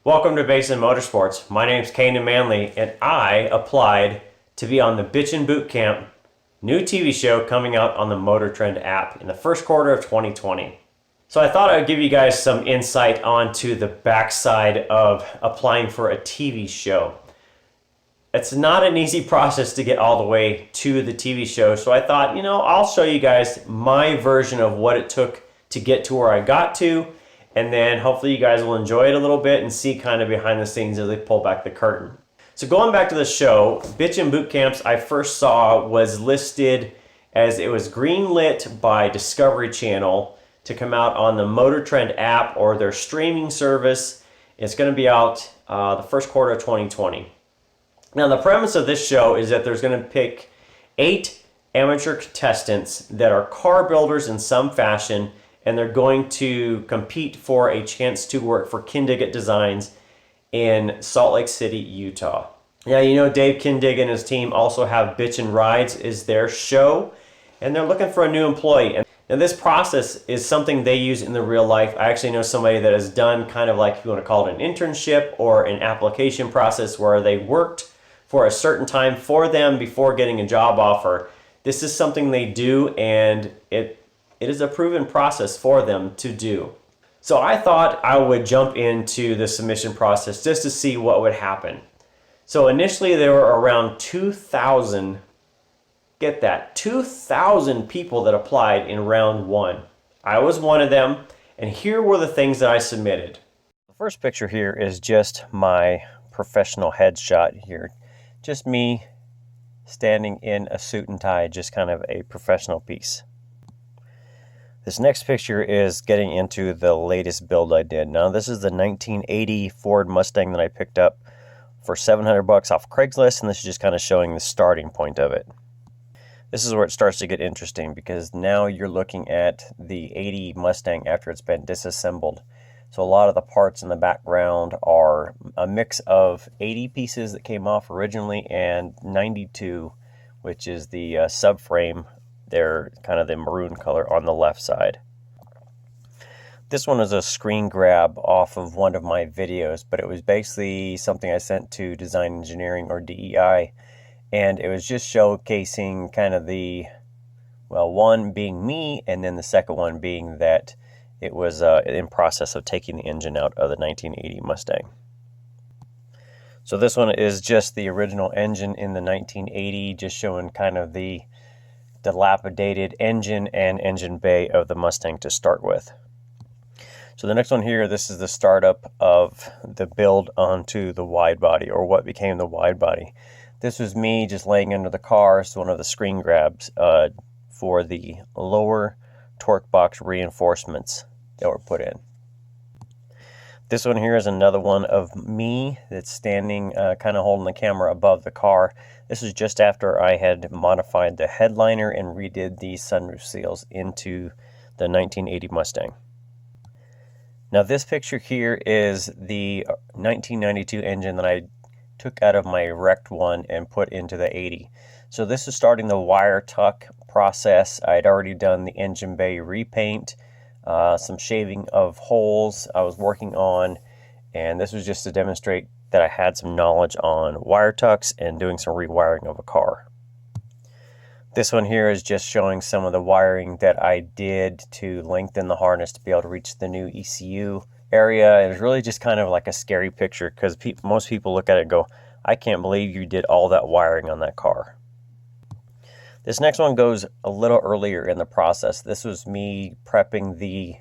Welcome to Basin Motorsports. My name's Canaan Manley, and I applied to be on the Bitchin Bootcamp new TV show coming out on the MotorTrend app in the first quarter of 2020. So I thought I would give you guys some insight onto the backside of applying for a TV show. It's not an easy process to get all the way to the TV show, so I thought, I'll show you guys my version of what it took to get to where I got to, and then hopefully you guys will enjoy it a little bit and see kind of behind the scenes as they pull back the curtain. So going back to the show, Bitchin Bootcamps I first saw was listed as it was greenlit by Discovery Channel to come out on the MotorTrend app or their streaming service. It's going to be out the first quarter of 2020. Now the premise of this show is that there's going to pick 8 amateur contestants that are car builders in some fashion, and they're going to compete for a chance to work for KindigIt Designs in Salt Lake City, Utah. Now, Dave Kindig and his team also have Bitchin Rides is their show, and they're looking for a new employee. And this process is something they use in the real life. I actually know somebody that has done kind of like, if you want to call it an internship or an application process where they worked for a certain time for them before getting a job offer. This is something they do, and it is a proven process for them to do. So I thought I would jump into the submission process just to see what would happen. So initially there were around 2,000, get that, 2,000 people that applied in round 1. I was one of them, and here were the things that I submitted. The first picture here is just my professional headshot here. Just me standing in a suit and tie, just kind of a professional piece. This next picture is getting into the latest build I did. Now this is the 1980 Ford Mustang that I picked up for $700 off Craigslist, and this is just kind of showing the starting point of it. This is where it starts to get interesting, because now you're looking at the 80 Mustang after it's been disassembled. So a lot of the parts in the background are a mix of 80 pieces that came off originally and 92, which is the subframe. They're kind of the maroon color on the left side. This one is a screen grab off of one of my videos, but it was basically something I sent to Design Engineering or DEI, and it was just showcasing kind of the, well, one being me, and then the second one being that it was in process of taking the engine out of the 1980 Mustang. So this one is just the original engine in the 1980, just showing kind of the dilapidated engine and engine bay of the Mustang to start with. So the next one here, this is the startup of the build onto the wide body, or what became the wide body. This was me just laying under the car. It's one of the screen grabs for the lower torque box reinforcements that were put in. This one here is another one of me that's standing kind of holding the camera above the car. This is just after I had modified the headliner and redid the sunroof seals into the 1980 Mustang. Now this picture here is the 1992 engine that I took out of my wrecked one and put into the 80. So this is starting the wire tuck process. I had already done the engine bay repaint, some shaving of holes I was working on, and this was just to demonstrate that I had some knowledge on wire tucks and doing some rewiring of a car. This one here is just showing some of the wiring that I did to lengthen the harness to be able to reach the new ECU area. It was really just kind of like a scary picture, because most people look at it and go, I can't believe you did all that wiring on that car. This next one goes a little earlier in the process. This was me prepping the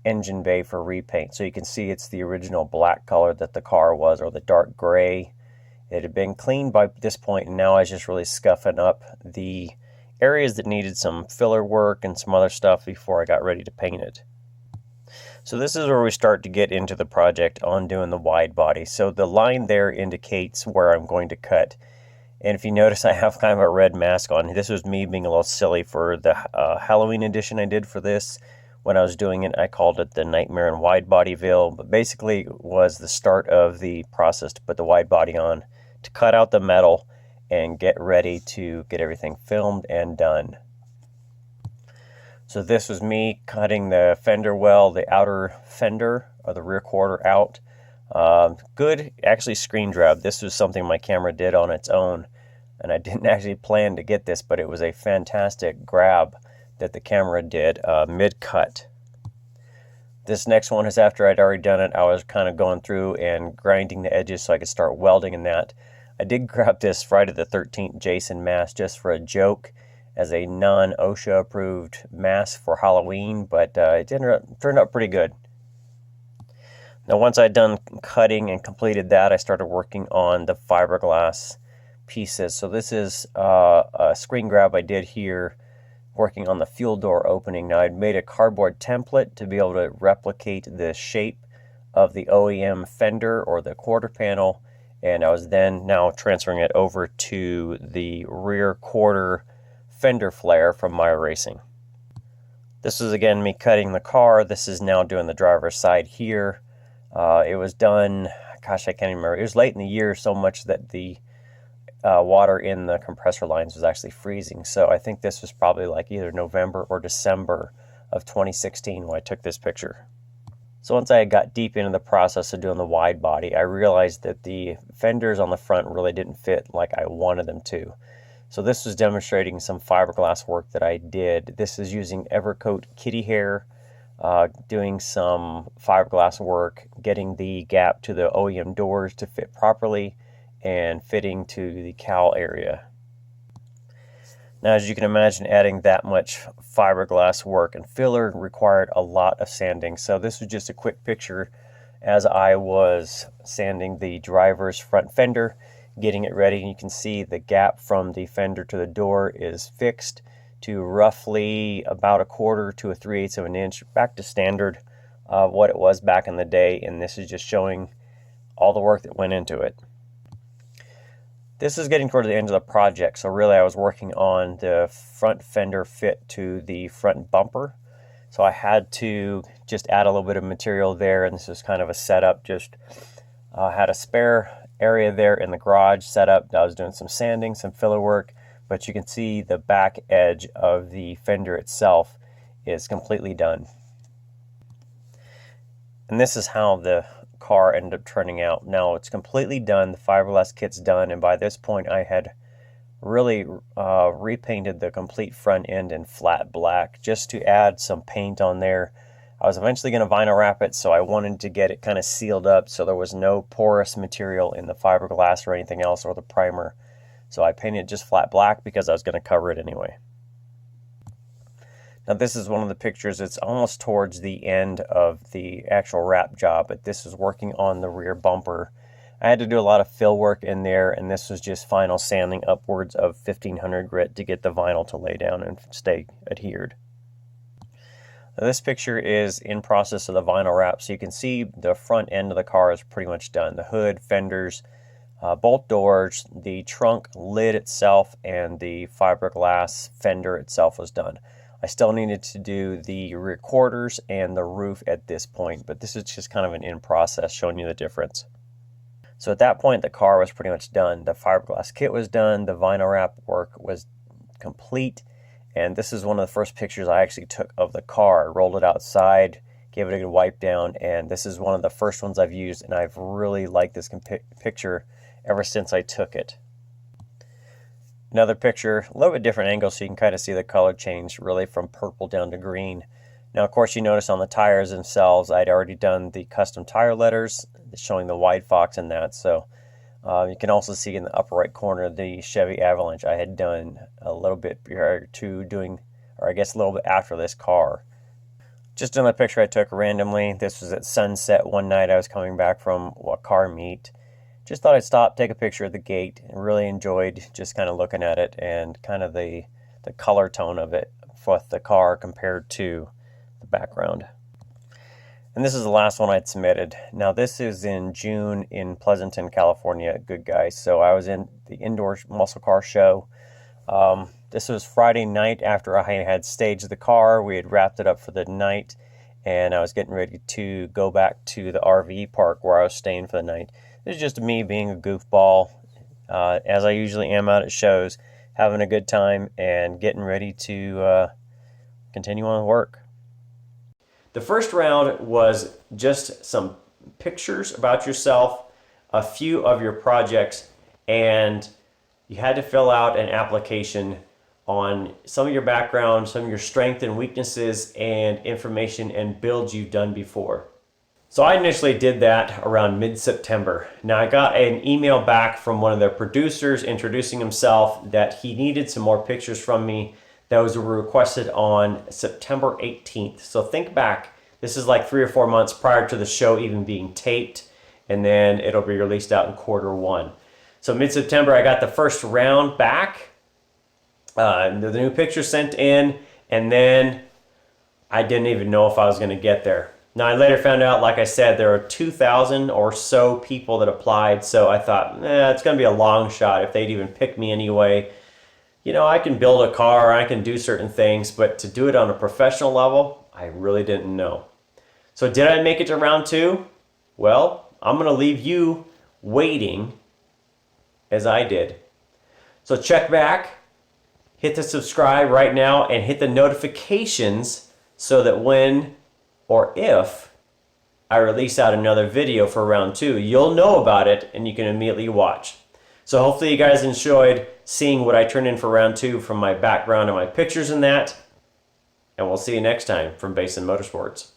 engine bay for repaint. So you can see it's the original black color that the car was, or the dark gray. It had been cleaned by this point, and now I was just really scuffing up the areas that needed some filler work and some other stuff before I got ready to paint it. So this is where we start to get into the project on doing the wide body. So the line there indicates where I'm going to cut. And if you notice, I have kind of a red mask on. This was me being a little silly for the Halloween edition I did for this. When I was doing it, I called it the Nightmare in Wide Bodyville, but basically it was the start of the process to put the wide body on, to cut out the metal and get ready to get everything filmed and done. So this was me cutting the fender well, the outer fender or the rear quarter out. Good, actually, screen grab. This was something my camera did on its own, and I didn't actually plan to get this, but it was a fantastic grab that the camera did mid-cut. This next one is after I'd already done it. I was kind of going through and grinding the edges so I could start welding in that. I did grab this Friday the 13th Jason mask just for a joke as a non-OSHA approved mask for Halloween, but it turned out pretty good. Now once I'd done cutting and completed that, I started working on the fiberglass pieces. So this is a screen grab I did here working on the fuel door opening. Now I'd made a cardboard template to be able to replicate the shape of the OEM fender or the quarter panel, and I was then now transferring it over to the rear quarter fender flare from Meyer Racing. This is again me cutting the car. This is now doing the driver's side here. It was done, gosh, I can't even remember. It was late in the year, so much that the water in the compressor lines was actually freezing. So I think this was probably like either November or December of 2016 when I took this picture. So once I got deep into the process of doing the wide body, I realized that the fenders on the front really didn't fit like I wanted them to. So this was demonstrating some fiberglass work that I did. This is using Evercoat kitty hair, doing some fiberglass work, getting the gap to the OEM doors to fit properly, and fitting to the cowl area. Now, as you can imagine, adding that much fiberglass work and filler required a lot of sanding. So this was just a quick picture as I was sanding the driver's front fender, getting it ready. And you can see the gap from the fender to the door is fixed to roughly about 1/4 to 3/8 of an inch, back to standard what it was back in the day. And this is just showing all the work that went into it. This is getting toward the end of the project, so really I was working on the front fender fit to the front bumper. So I had to just add a little bit of material there, and this is kind of a setup. Just had a spare area there in the garage set up. I was doing some sanding, some filler work, but you can see the back edge of the fender itself is completely done. And this is how the car ended up turning out. Now it's completely done. The fiberglass kit's done, and by this point I had really repainted the complete front end in flat black just to add some paint on there. I was eventually going to vinyl wrap it, so I wanted to get it kind of sealed up so there was no porous material in the fiberglass or anything else or the primer. So I painted just flat black because I was going to cover it anyway. Now this is one of the pictures. It's almost towards the end of the actual wrap job, but this is working on the rear bumper. I had to do a lot of fill work in there, and this was just final sanding upwards of 1500 grit to get the vinyl to lay down and stay adhered. Now this picture is in process of the vinyl wrap, so you can see the front end of the car is pretty much done. The hood, fenders, both doors, the trunk lid itself, and the fiberglass fender itself was done. I still needed to do the rear quarters and the roof at this point, but this is just kind of an in process showing you the difference. So at that point, the car was pretty much done. The fiberglass kit was done, the vinyl wrap work was complete, and this is one of the first pictures I actually took of the car. I rolled it outside, gave it a good wipe down, and this is one of the first ones I've used, and I've really liked this picture ever since I took it. Another picture, a little bit different angle so you can kind of see the color change really from purple down to green. Now of course you notice on the tires themselves I'd already done the custom tire letters showing the WideFox in that. So you can also see in the upper right corner the Chevy Avalanche I had done a little bit prior to doing, or I guess a little bit after this car. Just another picture I took randomly. This was at sunset one night. I was coming back from a car meet. Just thought I'd stop, take a picture of the gate, and really enjoyed just kind of looking at it and kind of the color tone of it with the car compared to the background. And this is the last one I'd submitted. Now this is in June in Pleasanton, California, Good Guys. So I was in the indoor muscle car show. This was Friday night after I had staged the car. We had wrapped it up for the night, and I was getting ready to go back to the RV park where I was staying for the night. This is just me being a goofball, as I usually am out at shows, having a good time and getting ready to continue on with work. The first round was just some pictures about yourself, a few of your projects, and you had to fill out an application on some of your background, some of your strengths and weaknesses, and information and builds you've done before. So I initially did that around mid-September. Now I got an email back from one of their producers introducing himself that he needed some more pictures from me that was requested on September 18th. So think back, this is like 3 or 4 months prior to the show even being taped, and then it'll be released out in Q1. So mid-September I got the first round back, the new pictures sent in, and then I didn't even know if I was gonna get there. Now, I later found out, like I said, there are 2,000 or so people that applied, so I thought, it's going to be a long shot if they'd even pick me anyway. You know, I can build a car, I can do certain things, but to do it on a professional level, I really didn't know. So did I make it to round 2? Well, I'm going to leave you waiting as I did. So check back, hit the subscribe right now, and hit the notifications so that when or if I release out another video for round 2, you'll know about it and you can immediately watch. So hopefully you guys enjoyed seeing what I turned in for round 2 from my background and my pictures and that. And we'll see you next time from Basin Motorsports.